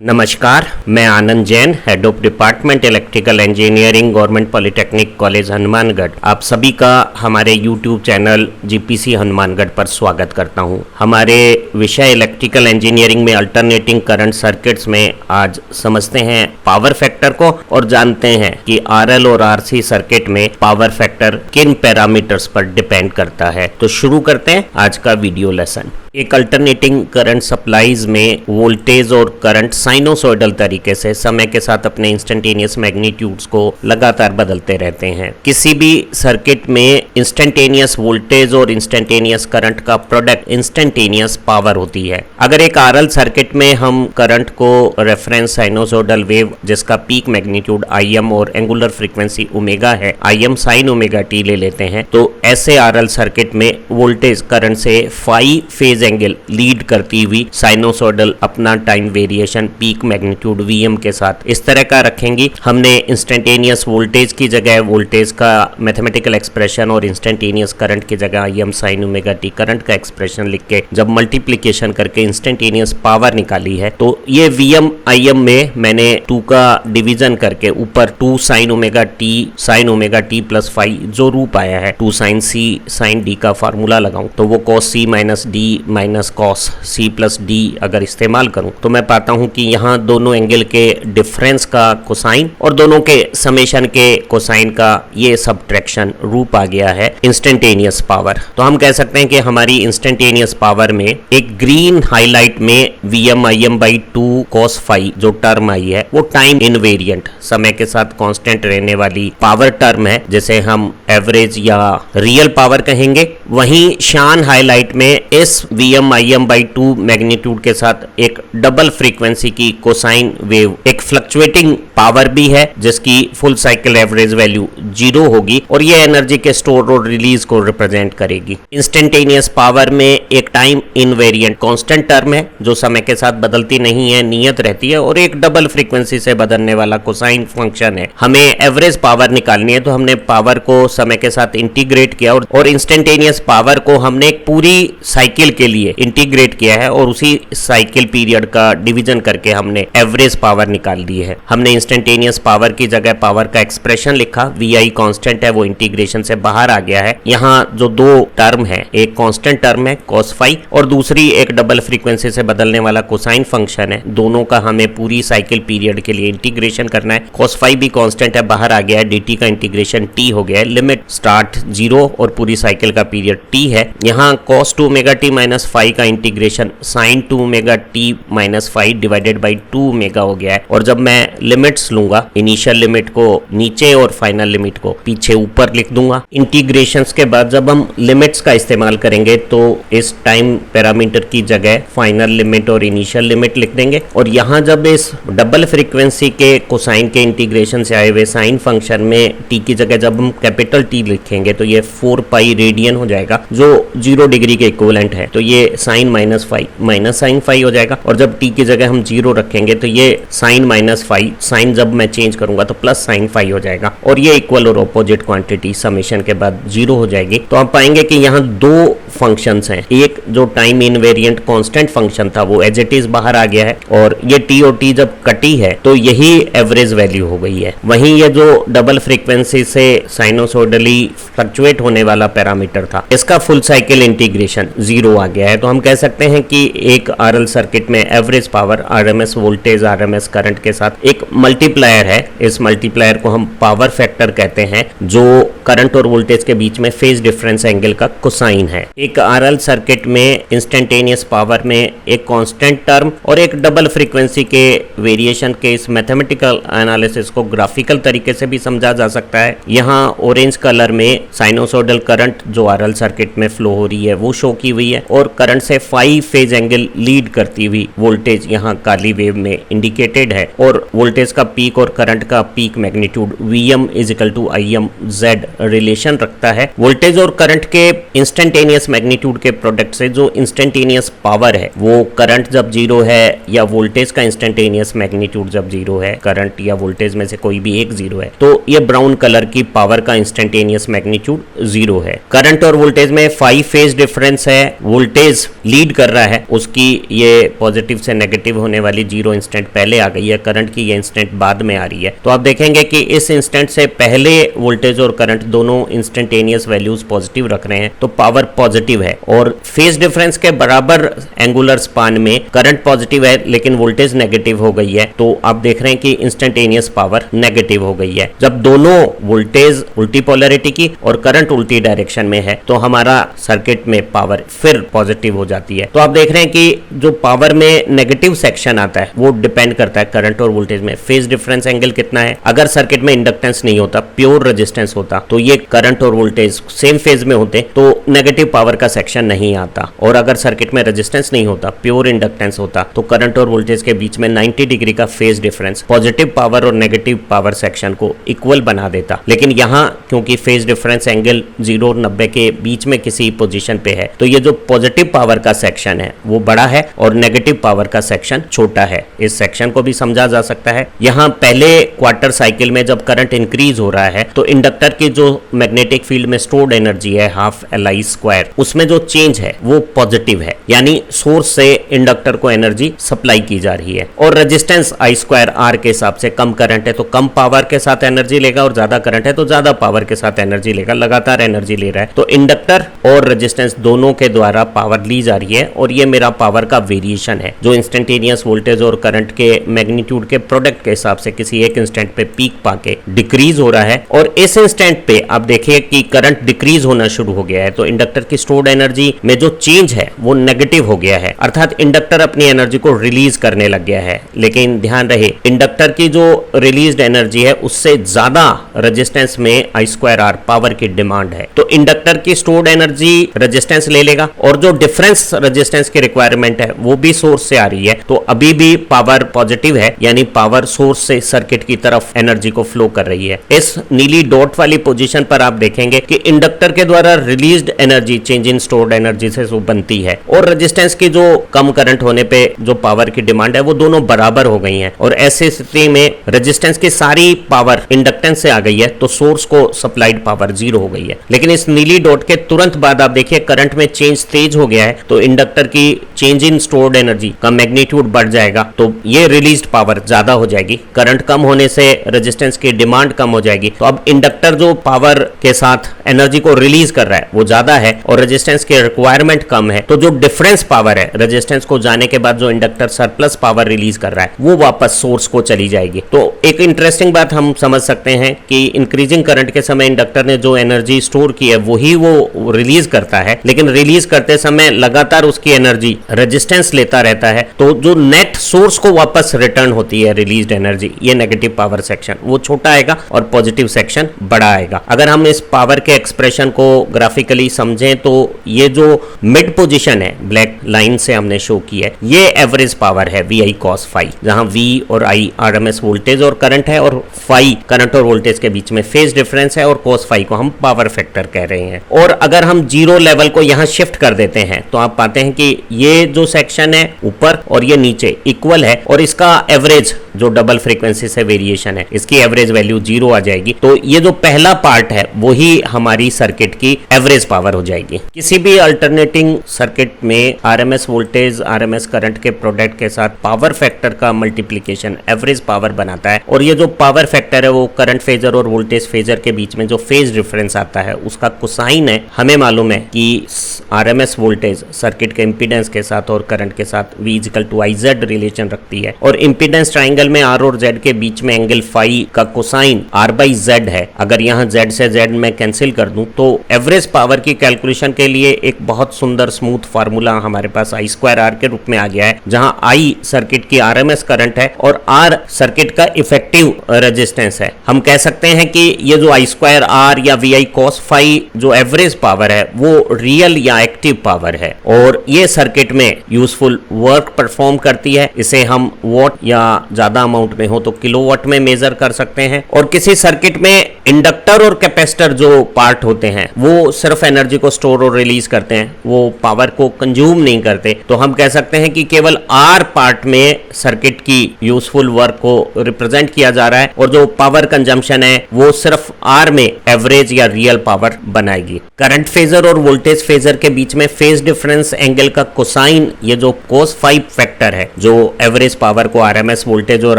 नमस्कार, मैं Anand Jain, head of department electrical engineering, government polytechnic college Hanumangarh. आप सभी का हमारे यूट्यूब चैनल जीपीसी हनुमानगढ़ पर स्वागत करता हूं। हमारे विषय इलेक्ट्रिकल इंजीनियरिंग में अल्टरनेटिंग करंट सर्किट्स में आज समझते हैं पावर फैक्टर को और जानते हैं कि आरएल और आरसी सर्किट में पावर फैक्टर किन पैरामीटर्स पर डिपेंड करता है। तो शुरू करते हैं आज का वीडियो लेसन। एक अल्टरनेटिंग करंट सप्लाईज में वोल्टेज और करंट साइनोसॉइडल तरीके से समय के साथ अपने इंस्टेंटेनियस मैग्नीट्यूड्स को लगातार बदलते रहते हैं। किसी भी सर्किट में इंस्टेंटेनियस वोल्टेज और इंस्टेंटेनियस करंट का प्रोडक्ट इंस्टेंटेनियस पावर होती है। अगर एक आरएल सर्किट में हम करंट को रेफरेंस साइनोसॉइडल वेव जिसका पीक मैग्नीट्यूड Im और एंगुलर फ्रीक्वेंसी ओमेगा है, Im साइन ओमेगा टी ले लेते हैं, तो ऐसे आरएल सर्किट में वोल्टेज करंट से फाई फेज एंगल लीड करती हुई साइनोसॉइडल अपना time variation peak magnitude Vm के साथ इस तरह का रखेंगी। हमने इंस्टेंटेनियस वोल्टेज की जगह वोल्टेज का मैथमेटिकल एक्सप्रेशन और इंस्टेंटेनियस करंट की जगह Im sign omega T current का एक्सप्रेशन लिख के जब मल्टीप्लिकेशन करके इंस्टेंटेनियस पावर निकाली है, तो ये Vm Im में मैंने 2 का डिवीजन करके ऊपर 2 sine omega t plus phi जो रूप आया है 2 साइन सी साइन डी का फार्मूला लगाऊं तो वो cos c minus d minus cos c plus d अगर इस्तेमाल करूं तो मैं पाता हूं कि यहाँ दोनों एंगल के डिफरेंस का कोसाइन और दोनों के समेशन के कोसाइन का ये सब्ट्रैक्शन रूप आ गया है इंस्टेंटेनियस पावर। तो हम कह सकते हैं कि हमारी इंस्टेंटेनियस पावर में एक ग्रीन हाईलाइट में Vm Im by 2 cos phi जो टर्म आई है वो टाइम इनवेरिएंट समय के साथ कांस्टेंट रहने वाली पावर टर्म है, जिसे हम एवरेज या रियल पावर कहेंगे। वहीं शान हाईलाइट में इस Vm Im बाई 2 मैग्नीट्यूड के साथ एक डबल फ्रीक्वेंसी की कोसाइन वेव एक फ्लक्चुएटिंग पावर भी है जिसकी फुल साइकिल एवरेज वैल्यू 0 होगी और ये एनर्जी के स्टोर और रिलीज को रिप्रेजेंट करेगी। इंस्टेंटेनियस पावर में एक टाइम इनवेरिएंट कांस्टेंट टर्म है जो समय के साथ बदलती नहीं है, नियत रहती है, और एक डबल फ्रीक्वेंसी से बदलने वाला कोसाइन फंक्शन है। हमें एवरेज पावर निकालनी है तो हमने पावर को समय के साथ इंटीग्रेट किया और इंस्टेंटेनियस पावर को हमने एक पूरी साइकिल के लिए इंटीग्रेट किया है और उसी साइकिल पीरियड का डिवीजन करके हमने एवरेज पावर निकाल दी है। हमने इंस्टेंटेनियस पावर की जगह पावर का एक्सप्रेशन लिखा, Vi कांस्टेंट है वो इंटीग्रेशन से बाहर आ गया है। यहाँ जो 2 टर्म है, एक कांस्टेंट टर्म है cos फाई और दूसरी एक डबल फ्रीक्वेंसी से बदलने वाला कोसाइन फंक्शन है। दोनों का हमें पूरी साइकिल पीरियड के लिए इंटीग्रेशन करना है। cos फाई भी कांस्टेंट है, बाहर आ गया है, dt का इंटीग्रेशन t हो गया है, लिमिट स्टार्ट 0 और पूरी साइकिल का पीरियड t है। यहाँ cos 2 omega t minus phi का integration sine 2 omega t minus phi divided by 2 omega हो गया है। और जब मैं लिमिट्स लूंगा, इनिशियल लिमिट को नीचे और फाइनल लिमिट को पीछे ऊपर लिख दूंगा। इंटीग्रेशंस के बाद जब हम लिमिट्स का इस्तेमाल करेंगे तो इस टाइम पैरामीटर की जगह फाइनल लिमिट और इनिशियल लिमिट लिख देंगे। और यहाँ जब इस डबल फ्रीक्वेंसी के कोसाइन के इंटीग्रेशन से आए हुए साइन फंक्शन में टी की जगह जब हम कैपिटल टी लिखेंगे तो ये 4 पाई रेडियन हो जाएगा जो 0 डिग्री के इक्विवेलेंट है। तो ये sine minus phi minus sine phi हो जाएगा। और जब टी की जगह हम 0 रखेंगे तो ये साइन माइनस फाई, साइन जब मैं चेंज करूंगा तो प्लस साइन फाई हो जाएगा और ये इक्वल और ऑपोजिट क्वांटिटी समेशन के बाद 0 हो जाएगी। तो आप पाएंगे कि यहाँ 2 फंक्शंस हैं। एक जो टाइम इनवेरिएंट कांस्टेंट फंक्शन था वो एज इट इज बाहर आ गया है और ये टी और टी जब कटी है तो यही एवरेज वैल्यू हो गई है। वहीं ये जो डबल फ्रीक्वेंसी से साइनोसॉइडली फ्लक्चुएट होने वाला पैरामीटर था, इसका फुल साइकिल इंटीग्रेशन 0 आ गया है। तो हम कह सकते हैं कि एक आरएल सर्किट में average power RMS voltage RMS current के साथ एक मल्टीप्लायर है। इस मल्टीप्लायर को हम पावर फैक्टर कहते हैं जो करंट और वोल्टेज के बीच में फेज डिफरेंस एंगल का कोसाइन है। एक आरएल सर्किट में इंस्टेंटेनियस पावर में एक कांस्टेंट टर्म और एक डबल फ्रीक्वेंसी के वेरिएशन के इस मैथमेटिकल एनालिसिस को ग्राफिकल तरीके से भी समझा जा सकता है। यहाँ ऑरेंज कलर में साइनोसॉइडल करंट जो आरएल सर्किट में फ्लो हो रही है वो शो की हुई है और करंट से 5 फेज एंगल लीड करती हुई वोल्टेज यहाँ काली वेव में इंडिकेटेड है। और और वोल्टेज का पीक और करंट का peak magnitude Vm is equal to Im Z relation रखता है। वोल्टेज और करंट के इंस्टेंटेनियस मैग्नीट्यूड के प्रोडक्ट से जो इंस्टेंटेनियस पावर है वो करंट जब जीरो है या वोल्टेज का इंस्टेंटेनियस मैग्नीट्यूड जब जीरो है, करंट या वोल्टेज में से कोई भी एक जीरो है, तो ये ब्राउन कलर की पावर का इंस्टेंटेनियस मैग्नीट्यूड जीरो है। करंट और वोल्टेज में 5 फेज डिफरेंस है। वोल्टेज लीड कर रहा है, उसकी ये पॉजिटिव से नेगेटिव होने वाली जीरो इंस्टेंट पहले आ गई है, करंट की ये इंस्टेंट बाद में आ रही है। तो आप देखेंगे कि इस इंस्टेंट से पहले वोल्टेज और करंट दोनों इंस्टेंटेनियस वैल्यूज पॉजिटिव रख रहे हैं, तो पावर पॉजिटिव है। और फेज डिफरेंस के बराबर एंगुलर स्पान में करंट पॉजिटिव है लेकिन वोल्टेज नेगेटिव हो गई है, तो आप देख रहे हैं कि इंस्टेंटेनियस पावर नेगेटिव हो गई है। जब दोनों वोल्टेज उल्टी पोलैरिटी की और करंट उल्टी डायरेक्शन में है तो हमारा सर्किट में पावर फिर पॉजिटिव हो जाती है। तो आप देख रहे हैं कि जो पावर में नेगेटिव सेक्शन आता है वो डिपेंड करता है करंट और वोल्टेज में फेज डिफरेंस एंगल कितना है। अगर सर्किट में इंडक्टेंस नहीं होता, प्योर रेजिस्टेंस होता, तो ये करंट और वोल्टेज सेम फेज में होते तो नेगेटिव पावर का सेक्शन नहीं आता। और अगर सर्किट में रेजिस्टेंस नहीं होता, प्योर इंडक्टेंस होता, तो करंट और वोल्टेज के बीच में 90 डिग्री का फेज डिफरेंस पॉजिटिव पावर और नेगेटिव पावर सेक्शन को इक्वल बना देता। लेकिन यहाँ क्योंकि फेज डिफरेंस एंगल 0 और 90 के बीच में किसी पोजीशन पे है, तो ये जो पॉजिटिव पावर का सेक्शन है वो बड़ा है और नेगेटिव पावर का सेक्शन छोटा है। इस सेक्शन को भी समझा जा सकता है। यहाँ पहले क्वार्टर साइकिल में जब करंट इंक्रीज हो रहा है तो इंडक्टर की जो मैग्नेटिक फील्ड में स्टोर्ड एनर्जी है ½ उसमें जो चेंज है वो पॉजिटिव है, यानी सोर्स से इंडक्टर को एनर्जी सप्लाई की जा रही है। और रेजिस्टेंस I²R के हिसाब से कम करंट है तो कम पावर के साथ एनर्जी लेगा और ज्यादा करंट है तो ज्यादा पावर के साथ एनर्जी लेगा, लगातार एनर्जी ले रहा है। तो इंडक्टर और रेजिस्टेंस दोनों के द्वारा पावर ली जा रही है और ये मेरा पावर का वेरिएशन है जो इंस्टेंटेनियस वोल्टेज और करंट के मैग्नीट्यूड के प्रोडक्ट के हिसाब से किसी एक इंस्टेंट पे पीक पाके डिक्रीज हो रहा है। और इस इंस्टेंट पे आप देखिए कि करंट डिक्रीज होना शुरू हो गया है, तो इंडक्टर की स्टोर्ड एनर्जी में जो चेंज है वो नेगेटिव हो गया है, अर्थात इंडक्टर अपनी एनर्जी को रिलीज करने लग गया है। लेकिन ध्यान रहे, इंडक्टर की जो रिलीज्ड एनर्जी है उससे ज्यादा रेजिस्टेंस में I²R पावर की डिमांड है, तो इंडक्टर की स्टोर्ड एनर्जी रेजिस्टेंस ले लेगा और जो डिफरेंस रेजिस्टेंस की रिक्वायरमेंट है वो भी सोर्स से आ रही है, तो अभी भी पावर पॉजिटिव है, यानी पावर सोर्स से सर्किट की तरफ एनर्जी को फ्लो कर रही है। इस नीली डॉट वाली पोजीशन पर आप देखेंगे कि इंडक्टर के द्वारा released energy change in stored energy से बनती है और रेजिस्टेंस की जो कम करंट होने पे जो पावर की डिमांड है वो दोनों बराबर हो गई हैं। और ऐसी स्थिति में रेजिस्टेंस की सारी पावर इंडक्टेंस से आ गई है तो सोर्स को सप्लाइड पावर 0 हो गई है। लेकिन इस नीली डॉट के तुरंत बाद आप देखिए करंट में चेंज तेज हो गया है, तो इंडक्टर की चेंज इन स्टोर्ड एनर्जी का मैग्नीट्यूड बढ़ जाएगा, तो ये रिलीज्ड पावर ज्यादा हो जाएगी। करंट कम होने से रेजिस्टेंस की डिमांड कम हो जाएगी, तो अब इंडक्टर जो पावर के साथ एनर्जी को रिलीज कर रहा है वो ज्यादा है और रेजिस्टेंस की रिक्वायरमेंट कम है, तो जो डिफरेंस पावर है रेजिस्टेंस को जाने के बाद जो इंडक्टर सरप्लस पावर रिलीज कर रहा है वो वापस सोर्स को चली जाएगी। तो एक इंटरेस्टिंग बात हम समझ सकते हैं कि इंक्रीजिंग करंट के समय इंडक्टर ने जो एनर्जी स्टोर की है वही वो रिलीज करता है, लेकिन रिलीज करते समय लगातार उसकी एनर्जी रेजिस्टेंस लेता रहता है, तो जो नेट सोर्स को वापस रिटर्न होती है रिलीज्ड एनर्जी, ये नेगेटिव पावर सेक्शन वो छोटा आएगा और पॉजिटिव सेक्शन बड़ा आएगा। अगर हम इस पावर के एक्सप्रेशन को ग्राफिकली समझें तो ये जो मिड पोजीशन है ब्लैक लाइन से हमने शो की है, ये एवरेज पावर है VI cos phi, जहां V और I RMS वोल्टेज और करंट है और phi करंट और वोल्टेज के बीच में फेज डिफरेंस है और cos phi को हम पावर फैक्टर कह रहे हैं। और अगर हम जीरो लेवल को यहां शिफ्ट कर देते हैं तो आप पाते हैं कि ये जो सेक्शन है ऊपर और ये नीचे इक्वल है और इसका एवरेज जो डबल फ्रीक्वेंसी से वेरिएशन है इसकी एवरेज वैल्यू 0 आ जाएगी। तो ये जो पहला पार्ट है वही हमारी सर्किट की एवरेज पावर हो जाएगी। किसी भी अल्टरनेटिंग सर्किट में RMS वोल्टेज RMS करंट के प्रोडक्ट के साथ पावर फैक्टर का मल्टीप्लिकेशन एवरेज पावर बनाता है, और ये जो पावर फैक्टर है वो करंट फेजर और वोल्टेज फेजर के बीच में जो फेज डिफरेंस आता है उसका कोसाइन है। हमें मालूम है कि RMS वोल्टेज सर्किट के इंपीडेंस के साथ और करंट के साथ V = IZ रिलेशन रखती है, और इंपीडेंस ट्राइंगल में R और Z के बीच में एंगल फाई का कोसाइन R/Z है। अगर यहाँ Z से Z में कैंसिल कर दूं तो एवरेज पावर की कैलकुलेशन के लिए एक बहुत सुंदर स्मूथ फार्मूला हमारे पास I²R के रूप में आ गया है, जहां I सर्किट की RMS करंट है और R सर्किट का इफेक्टिव रेजिस्टेंस है। हम कह सकते हैं कि ये जो I²R या VI cos phi जो एवरेज पावर है वो रियल या एक्टिव पावर है और ये सर्किट में यूजफुल वर्क परफॉर्म करती है। इसे हम वॉट या ज्यादा अमाउंट में हो तो किलोवाट में मेजर कर सकते हैं। और किसी सर्किट में इंडक्टर और कैपेसिटर जो पार्ट होते हैं वो सिर्फ एनर्जी को स्टोर और रिलीज करते हैं, वो पावर को कंज्यूम नहीं करते, तो हम कह सकते हैं कि केवल आर पार्ट में सर्किट की यूजफुल वर्क को रिप्रेजेंट किया जा रहा है और जो पावर कंजम्पशन है वो सिर्फ आर में एवरेज या रियल पावर बनाएगी। करंट फेजर और वोल्टेज फेजर के बीच में फेज डिफरेंस एंगल का कोसाइन, ये जो cos फाई फैक्टर है जो एवरेज पावर को आरएमएस वोल्टेज और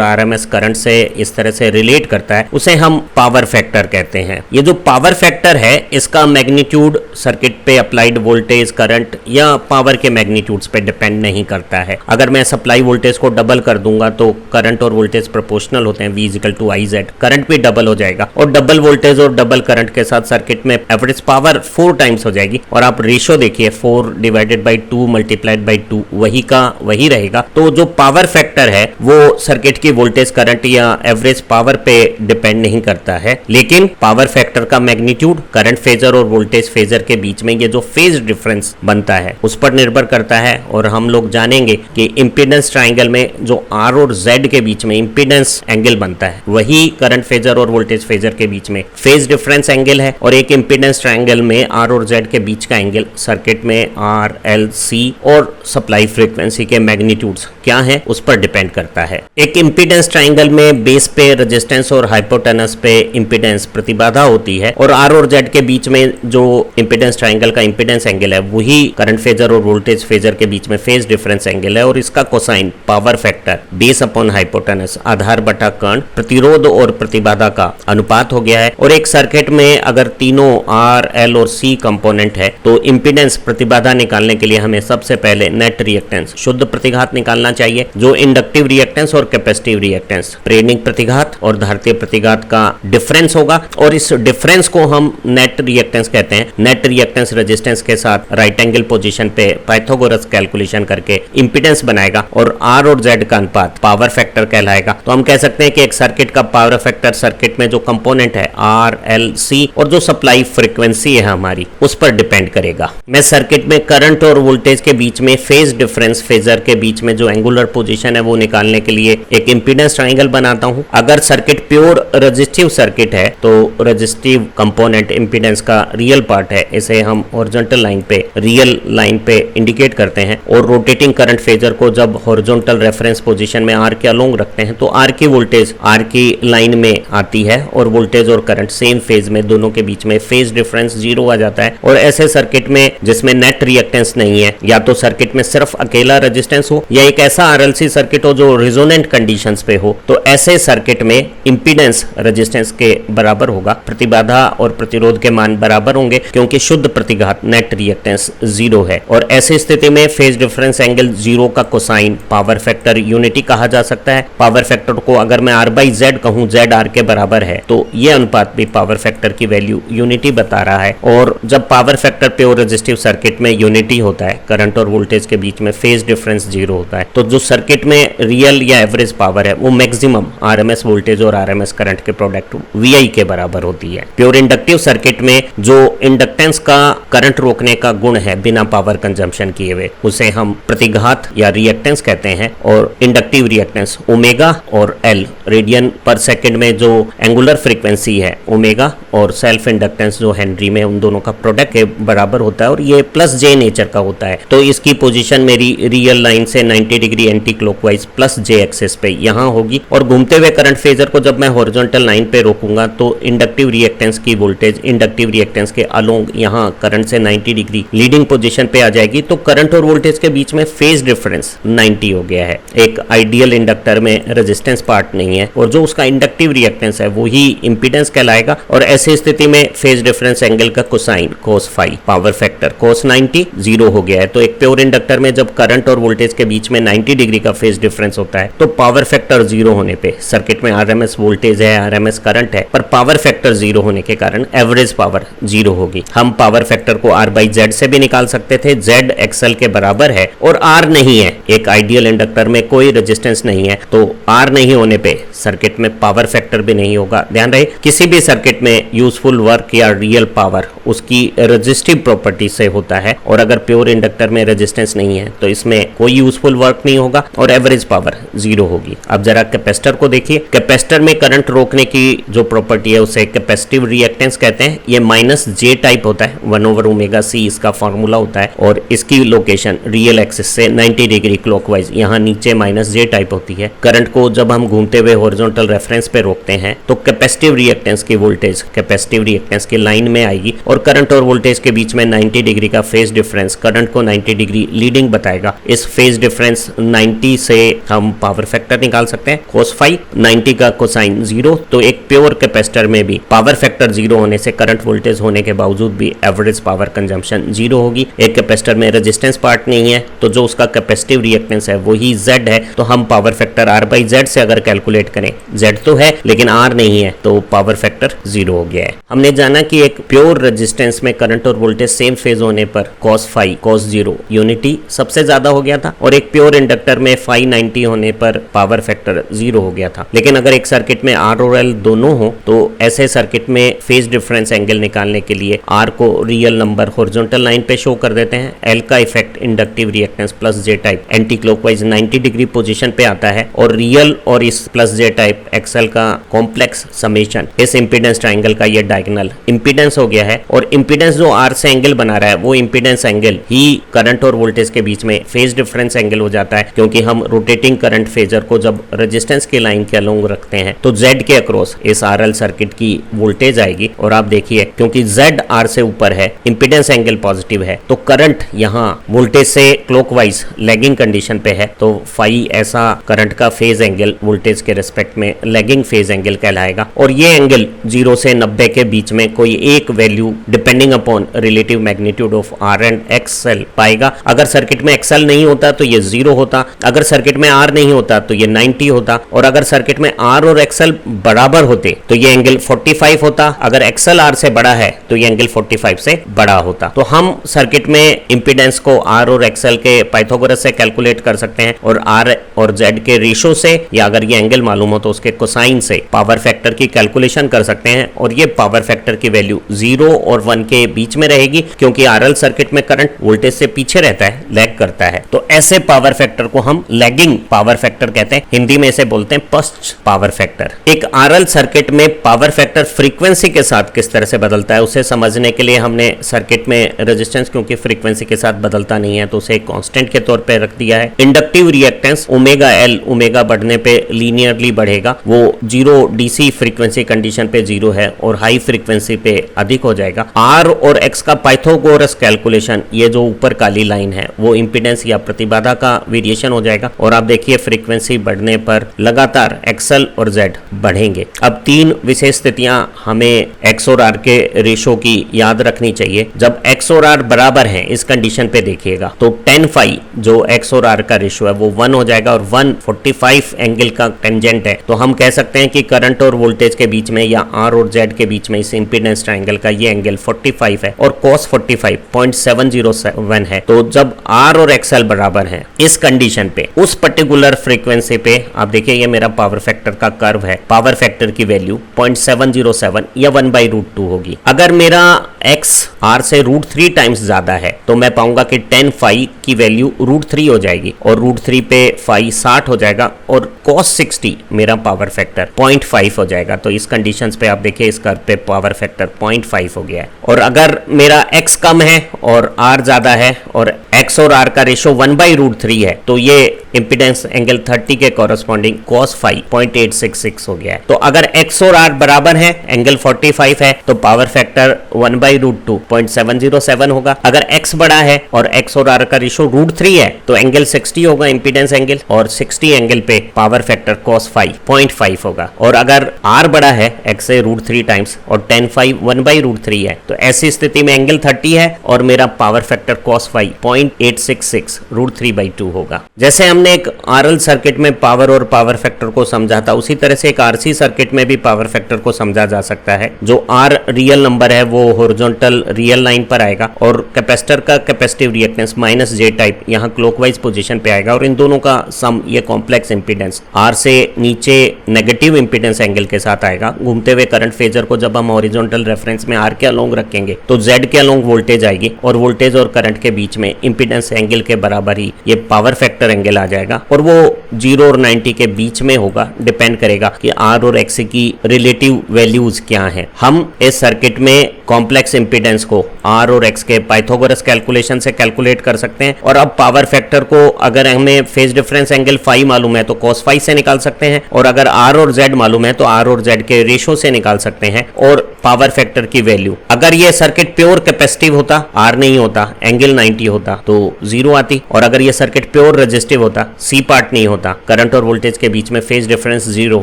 आरएमएस करंट से इस तरह से रिलेट करता है, उसे हम पावर फैक्टर कहते हैं। ये जो पावर फैक्टर है इसका मैग्नीट्यूड सर्किट पे अप्लाइड वोल्टेज, करंट या पावर के मैग्नीट्यूड्स पे डिपेंड नहीं करता है। अगर मैं सप्लाई वोल्टेज को डबल कर दूंगा तो करंट और वोल्टेज प्रोपोर्शनल होते हैं, V = IZ, करंट भी डबल हो जाएगा और डबल वोल्टेज और डबल करंट के साथ सर्किट में एवरेज पावर 4 टाइम्स हो जाएगी। और आप रेशियो देखिए 4/2 × 2 वही का वही रहेगा। तो जो पावर फैक्टर है वो सर्किट की वोल्टेज, करंट या एवरेज पावर पे डिपेंड नहीं करता है, लेकिन पावर फैक्टर का मैग्नीट्यूड करंट फेजर और वोल्टेज फेजर के बीच में ये जो फेज डिफरेंस बनता है उस पर निर्भर करता है। और हम लोग जानेंगे कि इंपीडेंस ट्रायंगल में जो R और Z के बीच में इंपीडेंस एंगल बनता है वही करंट फेजर और वोल्टेज फेजर के बीच में फेज डिफरेंस एंगल है। और एक इंपीडेंस ट्रायंगल में R और Z के बीच का एंगल सर्किट में R, L, C और सप्लाई फ्रीक्वेंसी के मैग्नीट्यूड्स क्या है उस पर डिपेंड करता है। एक इंपीडेंस ट्रायंगल में बेस पे रेजिस्टेंस और हाइपोटेनस पे इंपीडेंस प्रतिबाधा होती है और R और Z के बीच में जो इंपीडेंस ट्रायंगल का इंपीडेंस एंगल है वही करंट फेजर और वोल्टेज फेजर के बीच में फेज डिफरेंस एंगल है। और इसका cosine power factor base upon hypotenuse, आधार बटा कर्ण, प्रतिरोध और प्रतिबाधा का अनुपात हो गया है। और एक सर्किट में अगर तीनों R, L और C कंपोनेंट है तो इंपीडेंस प्रतिबाधा निकालने के लिए हमें सबसे पहले नेट रिएक्टेंस, शुद्ध प्रतिघात निकालना चाहिए, जो इंडक्टिव रिएक्टेंस और कैपेसिटिव रिएक्टेंस, प्रेरक प्रतिघात और धारितीय प्रतिघात का डिफरेंस होगा। और इस डिफरेंस को हम नेट रिएक्टेंस कहते हैं। नेट रिएक्टेंस रेजिस्टेंस के साथ राइट एंगल पोजीशन पे पाइथागोरस कैलकुलेशन करके इंपीडेंस बनाएगा और R और Z का अनुपात पावर फैक्टर कहलाएगा। तो हम कह सकते हैं कि एक सर्किट का पावर फैक्टर सर्किट में जो कंपोनेंट है R, L, C और जो सप्लाई फ्रीक्वेंसी है हमारी उस पर डिपेंड करेगा। मैं सर्किट में करंट और वोल्टेज के बीच में फेज डिफरेंस फेजर के बीच में जो एंगुलर पोजीशन है वो निकालने के लिए एक इंपीडेंस ट्रायंगल बनाता हूं। अगर सर्किट प्योर रेजिस्टिव सर्किट है तो रेजिस्टिव कंपोनेंट इंपीडेंस का रियल पार्ट है, इसे हम हॉरिजॉन्टल लाइन पे, रियल लाइन पे इंडिकेट करते हैं। और रोटेटिंग करंट फेजर को जब हॉरिजॉन्टल रेफरेंस पोजीशन में R के अलोंग रखते हैं तो R की वोल्टेज R की लाइन में आती है और वोल्टेज और करंट सेम फेज में, दोनों के बीच में फेज डिफरेंस 0 आ जाता है। और ऐसे सर्किट में जिसमें नेट रिएक्टेंस नहीं है, या तो सर्किट में सिर्फ अकेला रेजिस्टेंस हो या एक ऐसा RLC सर्किट हो जो रिजोनेंट कंडीशंस पे हो, तो ऐसे सर्किट में इंपीडेंस रेजिस्टेंस के बराबर होगा, प्रतिबाधा और प्रतिरोध के मान बराबर होंगे क्योंकि शुद्ध प्रतिघात नेट रिएक्टेंस 0 है। और ऐसी स्थिति में फेज डिफरेंस एंगल 0 का कोसाइन पावर फैक्टर यूनिटी कहा जा सकता है। पावर फैक्टर को अगर मैं R/Z कहूं, Z R के बराबर है, तो ये अनुपात भी पावर फैक्टर की वैल्यू यूनिटी बता रहा है। और जब power factor pure resistive circuit में यूनिटी होता है, करंट और वोल्टेज के बीच में फेज डिफरेंस 0 होता है, तो जो सर्किट में रियल या एवरेज पावर है वो मैक्सिमम आरएमएस वोल्टेज और आरएमएस करंट के प्रोडक्ट VI के बराबर होती है। प्योर इंडक्टिव सर्किट में जो इंडक्टेंस का करंट रोकने का गुण है बिना पावर कंजम्पशन किए हुए, उसे हम प्रतिघात या रिएक्टेंस कहते हैं। और इंडक्टिव रिएक्टेंस ओमेगा और L, रेडियन पर सेकंड में जो एंगुलर फ्रीक्वेंसी है ओमेगा, और सेल्फ इंडक्टेंस जो हेनरी में, उन दोनों का प्रोडक्ट के बराबर होता है और ये +J नेचर का होता है। तो इसकी पोजीशन मेरी रियल लाइन से 90 degree anti clockwise +J axis पे यहाँ होगी। और घूमते हुए करंट फेजर को जब मैं हॉरिजॉन्टल लाइन पे रोकूंगा तो इंडक्टिव रिएक्टेंस की वोल्टेज इंडक्टिव रिएक्टेंस के अलोंग यहाँ करंट से 90 डिग्री लीडिंग पोजीशन पे आ जाएगी। तो करंट और वोल्टेज के बीच में फेज डिफरेंस 90 हो गया है। एक आइडियल इंडक्टर में रेजिस्टेंस पार्ट नहीं है और जो उसका इंडक्टिव रिएक्टेंस है वो ही इंपीडेंस कहलाएगा। और ऐसी स्थिति में फेज डिफरेंस एंगल का cosine cos phi, power factor cos 90 0 हो गया है। तो एक प्योर इंडक्टर में जब करंट और वोल्टेज के बीच में 90 डिग्री का फेज डिफरेंस होता है तो पावर फैक्टर 0 होने पे सर्किट में आरएमएस वोल्टेज है, आरएमएस करंट है, पर पावर फैक्टर 0 होने के कारण एवरेज पावर 0 होगी। हम पावर फैक्टर को R बाई Z से भी निकाल सकते थे। Z XL के बराबर है और R नहीं है। एक आइडियल इंडक्टर में कोई रेजिस्टेंस नहीं है, तो R नहीं होने पे सर्किट में पावर फैक्टर भी नहीं होगा। ध्यान रहे, किसी भी सर्किट में यूजफुल वर्क या रियल पावर उसकी रेजिस्टिव प्रॉपर्टी से होता है, और अगर प्योर इंडक्टर में रेजिस्टेंस नहीं है तो इसमें कोई यूजफुल वर्क नहीं होगा और एवरेज पावर 0 होगी। अब जरा कैपेसिटर को देखिए। कैपेसिटर में करंट रोकने की जो प्रॉपर्टी है उसे कैपेसिटिव रिएक्टेंस कहते हैं। ये -J टाइप होता है, 1/ωc इसका फॉर्मूला होता है, और इसकी लोकेशन रियल एक्सिस से 90 डिग्री क्लॉकवाइज यहाँ नीचे -J टाइप होती है। करंट को जब हम घूमते हुए हॉरिजॉन्टल रेफरेंस पे रोकते हैं तो कैपेसिटिव रिएक्टेंस की वोल्टेज कैपेसिटिव रिएक्टेंस की लाइन में आएगी, और करंट और वोल्टेज के बीच में 90 डिग्री का फेज डिफरेंस करंट को 90 डिग्री लीडिंग बताएगा। इस फेज डिफरेंस 90 से हम पावर फैक्टर निकाल सकते हैं cos फाई, 90 का कोसाइन 0। तो एक प्योर कैपेसिटर में भी पावर फैक्टर 0 होने से करंट वोल्टेज होने के बावजूद भी एवरेज पावर कंजम्पशन 0 होगी। एक कैपेसिटर में रेजिस्टेंस पार्ट नहीं है, तो जो उसका कैपेसिटिव रिएक्टेंस है वही Z है, तो हम power factor R by Z से अगर कैलकुलेट करें, Z तो है लेकिन R नहीं है, तो पावर फैक्टर 0 हो गया है। हमने जाना कि एक प्योर रेजिस्टेंस में करंट और वोल्टेज सेम फेज होने पर cos फाई cos 0 यूनिटी सबसे ज्यादा हो गया था, और एक प्योर इंडक्टर में फाई 90 होने पर पावर फैक्टर 0 हो गया था। लेकिन अगर एक सर्किट में R और L दोनों हो तो ऐसे सर्किट में फेज डिफरेंस एंगल निकालने के लिए R को रियल नंबर हॉरिजॉन्टल लाइन पे शो कर देते हैं, L का effect inductive reactance plus J type anti clockwise 90 degree position पे आता है, और रियल और इस प्लस J टाइप XL का कॉम्प्लेक्स समेशन इस इंपीडेंस ट्रायंगल का ये डायगोनल इंपीडेंस हो गया है। और इंपीडेंस जो R से एंगल बना रहा है वो इंपीडेंस एंगल ही करंट और वोल्टेज के बीच में फेज डिफरेंस एंगल हो जाता है, क्योंकि हम रोटेटिंग करंट फेजर को जब रेजिस्टेंस की लाइन के अलोंग रखते हैं तो Z के अक्रॉस इस RL सर्किट की वोल्टेज आएगी। और आप देखिए, क्योंकि Z R से ऊपर है, इंपीडेंस एंगल पॉजिटिव है, तो करंट यहाँ वोल्टेज से क्लॉकवाइज लैगिंग कंडीशन पे है, तो फाई ऐसा करंट का फेज एंगल वोल्टेज के रिस्पेक्ट में लैगिंग फेज एंगल कहलाएगा। और ये एंगल 0 से 90 के बीच में कोई एक value depending upon relative magnitude of R and XL पाएगा। अगर सर्किट में XL नहीं होता तो ये 0 होता, अगर सर्किट में R नहीं होता तो ये 90 होता, और अगर सर्किट में R और XL बराबर होते तो ये एंगल 45 होता। अगर XL R से बड़ा है तो ये एंगल 45 से बड़ा होता। तो हम सर्किट में इंपीडेंस को R और XL के पाइथागोरस से कैलकुलेट कर सकते हैं, और R और Z के रेशो से, या अगर ये एंगल मालूम हो तो उसके कोसाइन से पावर फैक्टर की कैलकुलेशन कर सकते हैं। और ये पावर फैक्टर की वैल्यू 0 और 1 के बीच में रहेगी, क्योंकि RL सर्किट में करंट वोल्टेज से पीछे रहता है, लैग करता है। तो ऐसे पावर फैक्टर को हम लैगिंग पावर फैक्टर कहते हैं, हिंदी में इसे बोलते हैं पश्च पावर फैक्टर। एक RL सर्किट में पावर फैक्टर फ्रीक्वेंसी के साथ किस तरह से बदलता है उसे समझने के लिए हमने सर्किट में रेजिस्टेंस क्योंकि फ्रीक्वेंसी के साथ बदलता नहीं है तो उसे कांस्टेंट के तौर पे रख दिया है। Inductive reactance omega L omega बढ़ने पे लीनियरली बढ़ेगा, वो 0 DC फ्रीक्वेंसी कंडीशन पे 0 है और हाई फ्रीक्वेंसी पे अधिक हो जाएगा। R और X का पाइथागोरस कैलकुलेशन, ये जो ऊपर काली लाइन है वो इंपीडेंस या प्रतिबाधा का वेरिएशन हो जाएगा, और आप देखिए फ्रीक्वेंसी बढ़ने पर लगातार XL और Z बढ़ेंगे। अब तीन विशेष स्थितियां हमें X और R के रेशो की याद रखनी चाहिए। जब X और R बराबर हैं, इस कंडीशन पे देखिएगा तो tan फाई जो X और R का रेशो है वो 1 हो जाएगा, और 145 एंगल का टेंजेंट है, तो हम कह सकते हैं कि करंट और वोल्टेज के बीच में या R और Z के बीच में इस इंपीडेंस ट्रायंगल का ये एंगल 45 है, और cos 45 0.707 है। तो जब R और XL बराबर हैं, इस कंडीशन पे उस पर्टिकुलर फ्रीक्वेंसी पे आप देखिए ये मेरा पावर फैक्टर का कर्व है, पावर फैक्टर की वैल्यू 0.707 या 1/√2 होगी। अगर मेरा X R से √3 टाइम्स ज्यादा है तो मैं पाऊंगा कि tan फाई की वैल्यू √3 हो जाएगी, और √3 पे फाई 60 हो जाएगा, और cos 60 मेरा पावर फैक्टर 0.5 हो जाएगा। तो इस कंडीशंस पे आप देखिए इस कर्व पे पावर फैक्टर 0.5 हो गया है। और अगर मेरा X कम है और R ज्यादा है और X और R का रेशो 1/√3 है तो ये इंपीडेंस एंगल 30 के कॉरेस्पॉन्डिंग cos फाई 0.866 हो गया है। तो अगर X और R बराबर है, एंगल 45 है, तो पावर फैक्टर फैक्टर 1/√2 0.707 होगा। अगर x बड़ा है और x और r का रेशो √3 है तो एंगल 60 होगा, इंपीडेंस एंगल, और 60 एंगल पे पावर फैक्टर cos phi 0.5 होगा। और अगर r बड़ा है x से √3 टाइम्स और tan phi 1/√3 है तो ऐसी स्थिति में एंगल 30 है और मेरा पावर फैक्टर cos phi 0.866 √3/2 होगा। जैसे हमने एक RL सर्किट में पावर और पावर फैक्टर को समझा था, उसी तरह से एक RC सर्किट में भी पावर फैक्टर को समझा जा सकता है। जो R रियल नंबर है वो हॉरिजॉन्टल रियल लाइन पर आएगा और कैपेसिटर का कैपेसिटिव रिएक्टेंस -j टाइप यहाँ क्लॉकवाइज पोजीशन पे आएगा, और इन दोनों का सम ये कॉम्प्लेक्स इंपीडेंस R से नीचे नेगेटिव इंपीडेंस एंगल के साथ आएगा। घूमते हुए करंट फेजर को जब हम हॉरिजॉन्टल रेफरेंस में R के अलोंग रखेंगे तो Z के अलोंग वोल्टेज आएगी, और वोल्टेज और करंट के बीच में इंपीडेंस एंगल के बराबर ही ये पावर फैक्टर एंगल आ जाएगा, और वो 0 और 90 के बीच में होगा। डिपेंड करेगा कि R और X की रिलेटिव वैल्यूज क्या हैं। हम इस सर्किट में कॉम्प्लेक्स इंपीडेंस को R और X के पाइथागोरस कैलकुलेशन से कैलकुलेट कर सकते हैं, और अब पावर फैक्टर को अगर हमें फेज डिफरेंस एंगल फाई मालूम है तो cos phi से निकाल सकते हैं, और अगर R और Z मालूम है तो R और Z के रेशो से निकाल सकते हैं, और पावर फैक्टर की वैल्यू। अगर ये सर्किट प्योर कैपेसिटिव होता, R नहीं होता, एंगल 90 होता तो 0 आती, और अगर ये सर्किट प्योर रेजिस्टिव होता, C पार्ट नहीं होता, करंट और वोल्टेज के बीच में फेज डिफरेंस 0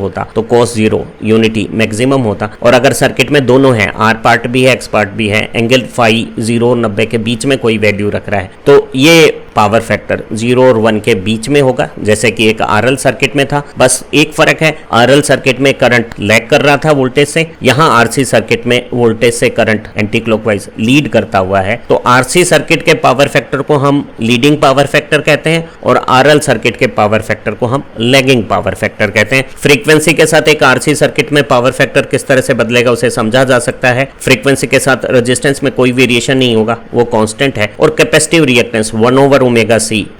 होता तो cos 0 यूनिटी मैक्सिमम होता, और अगर सर्किट में दोनों है, R पार्ट भी है, X पार्ट भी है, एंगल फाई 0 और 90 के बीच में कोई वैल्यू रख रहा है तो ये पावर फैक्टर 0 और 1 के बीच में होगा, जैसे कि एक RL सर्किट में था। बस एक फर्क है, RL सर्किट में करंट लैग कर रहा था वोल्टेज से, यहाँ RC सर्किट में वोल्टेज से करंट एंटी क्लॉकवाइज लीड करता हुआ है। तो RC सर्किट के पावर फैक्टर को हम लीडिंग पावर फैक्टर कहते हैं, और RL सर्किट के पावर फैक्टर को हम लैगिंग पावर फैक्टर कहते हैं। फ्रीक्वेंसी के साथ एक RC सर्किट में पावर फैक्टर किस तरह से बदलेगा उसे समझा जा सकता है। फ्रीक्वेंसी के साथ रेजिस्टेंस में कोई वेरिएशन नहीं होगा, वो कांस्टेंट है, और capacitive reactance 1/ωc,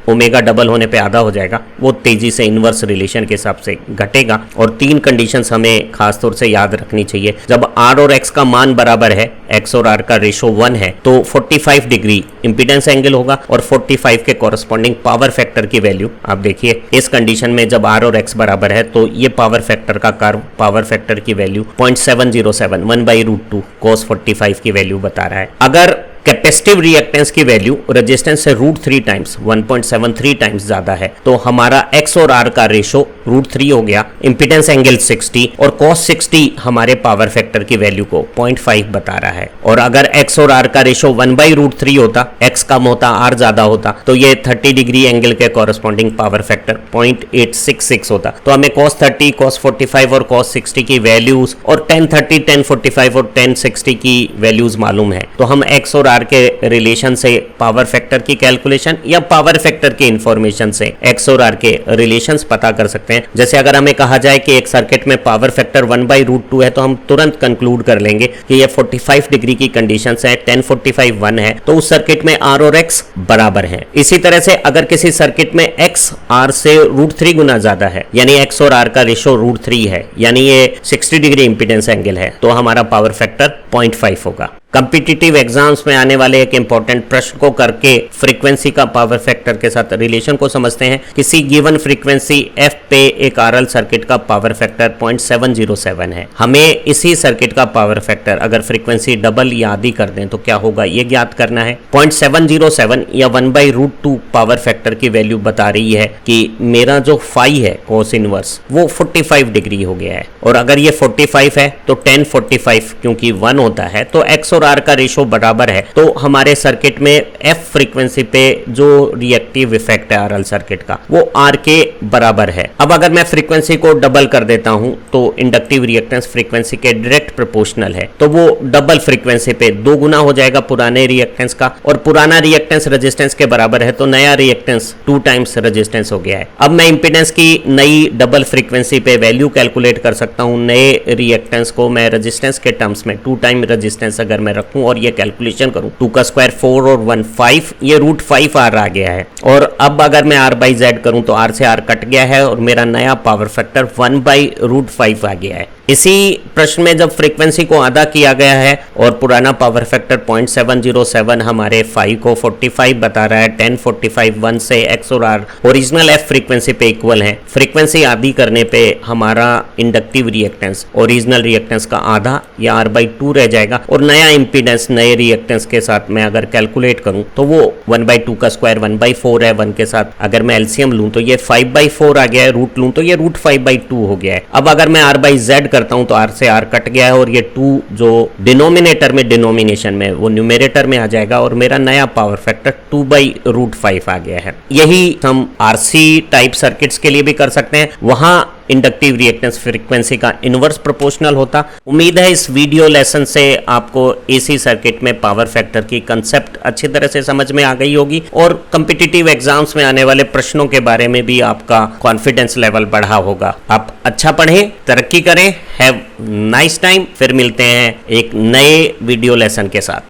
omega double होने पे आधा हो जाएगा, वो तेजी से इनवर्स रिलेशन के हिसाब से घटेगा। और 3 कंडीशंस हमें खास तौर से याद रखनी चाहिए। जब R और X का मान बराबर है, X और R का रेशो 1 है, तो 45 डिग्री इंपीडेंस एंगल होगा, और 45 के कॉरेस्पॉन्डिंग पावर फैक्टर की वैल्यू आप देखिए। इस कंडीशन में जब R और X बराबर है तो ये पावर फैक्टर का कर्व पावर फैक्टर की वैल्यू 0.707 1/√2 cos 45 की वैल्यू बता रहा है। अगर कैपेसिटिव रिएक्टेंस की वैल्यू रेजिस्टेंस से √3 टाइम्स 1.73 टाइम्स ज्यादा है तो हमारा X और R का रेशो √3 हो गया, इंपीडेंस एंगल 60, और cos 60 हमारे पावर फैक्टर की वैल्यू को 0.5 बता रहा है। और अगर X और R का रेशो 1/√3 होता, X कम होता, R ज्यादा होता, तो ये 30 डिग्री एंगल के कॉरेस्पॉन्डिंग पावर फैक्टर 0.866 होता। तो हमें cos 30, cos 45 और cos 60 की वैल्यूज, और tan 30, tan 45 और tan 60 की वैल्यूज मालूम है, तो हम X और R के रिलेशन से पावर फैक्टर की कैलकुलेशन या पावर फैक्टर की इंफॉर्मेशन से X और R के रिलेशंस पता कर सकते हैं। जैसे अगर हमें कहा जाए कि एक सर्किट में पावर फैक्टर 1/√2 है तो हम तुरंत कंक्लूड कर लेंगे कि ये 45 डिग्री की कंडीशंस है, tan 45 1 है, तो उस सर्किट में R और X बराबर है। इसी तरह से अगर किसी सर्किट में X R से √3 गुना ज्यादा है, यानी X और R का रेशो √3 है, यानी ये 60 डिग्री इंपीडेंस एंगल है, तो हमारा पावर फैक्टर 0.5 होगा। कॉम्पिटिटिव एग्जाम्स में आने वाले एक इंपॉर्टेंट प्रश्न को करके फ्रीक्वेंसी का पावर फैक्टर के साथ रिलेशन को समझते हैं। किसी गिवन फ्रीक्वेंसी f पे एक RL सर्किट का पावर फैक्टर 0.707 है। हमें इसी सर्किट का पावर फैक्टर अगर फ्रीक्वेंसी डबल या आधी कर दें तो क्या होगा ये ज्ञात करना है। 0.707 या 1/√2 पावर फैक्टर की वैल्यू बता रही है कि मेरा जो फाई है cos इनवर्स वो 45 डिग्री हो गया है, और अगर ये 45 है तो tan 45 क्योंकि 1 होता है तो X और R का रेशो बराबर है, तो हमारे सर्किट में F फ्रीक्वेंसी पे जो रिएक्टिव इफेक्ट है RL सर्किट का वो R के बराबर है। अब अगर मैं फ्रीक्वेंसी को डबल कर देता हूं तो इंडक्टिव रिएक्टेंस फ्रीक्वेंसी के डायरेक्ट प्रोपोर्शनल है, तो वो डबल फ्रीक्वेंसी पे 2 गुना हो जाएगा पुराने रिएक्टेंस का, और पुराना रिएक्टेंस रेजिस्टेंस के बराबर है तो नया रिएक्टेंस 2 टाइम्स रेजिस्टेंस हो गया है। अब मैं इंपीडेंस की नई डबल फ्रीक्वेंसी पे वैल्यू कैलकुलेट कर सकता हूं। नए रिएक्टेंस को मैं रेजिस्टेंस के टर्म्स में 2 टाइम रेजिस्टेंस अगर मैं रखूं और ये कैलकुलेशन करूं, 2 का स्क्वायर 4 और 1 5, ये √5 R आ गया है। और अब अगर मैं R/Z करूं तो R से R कट गया है और मेरा नया पावर फैक्टर 1/√5 आ गया है। इसी प्रश्न में जब फ्रीक्वेंसी को आधा किया गया है और पुराना पावर फैक्टर 0.707 हमारे 5 को 45 बता रहा है, 10 45 1 से x और r ओरिजिनल f फ्रीक्वेंसी पे इक्वल है। फ्रीक्वेंसी आधी करने पे हमारा इंडक्टिव रिएक्टेंस ओरिजिनल रिएक्टेंस का आधा या r/2 रह जाएगा और नया इंपीडेंस नए रिएक्टेंस के साथ मैं अगर कैलकुलेट करूं तो वो 1/2 का स्क्वायर 1/4 है। 1 के साथ अगर मैं एलसीएम लूं तो ये 5/4 आ गया है, रूट लूं तो ये √5/2 हो गया है। अब अगर मैं r/z करता हूं तो r से r कट गया है और ये 2 जो डिनोमिनेटर में डिनोमिनेशन में वो न्यूमरेटर में आ जाएगा और मेरा नया पावर फैक्टर 2/√5 आ गया है। यही हम आरसी टाइप सर्किट्स के लिए भी कर सकते हैं, वहां इंडक्टिव रिएक्टेंस फ्रीक्वेंसी का इनवर्स प्रोपोर्शनल होता। उम्मीद है इस वीडियो लेसन से आपको एसी सर्किट में पावर फैक्टर की कंसेप्ट अच्छी तरह से समझ में आ गई होगी और कॉम्पिटिटिव एग्जाम्स में आने वाले प्रश्नों के बारे में भी आपका कॉन्फिडेंस लेवल बढ़ा होगा। आप अच्छा पढ़ें, तरक्की करें। Have nice time. फिर मिलते हैं एक नए वीडियो लेसन के साथ।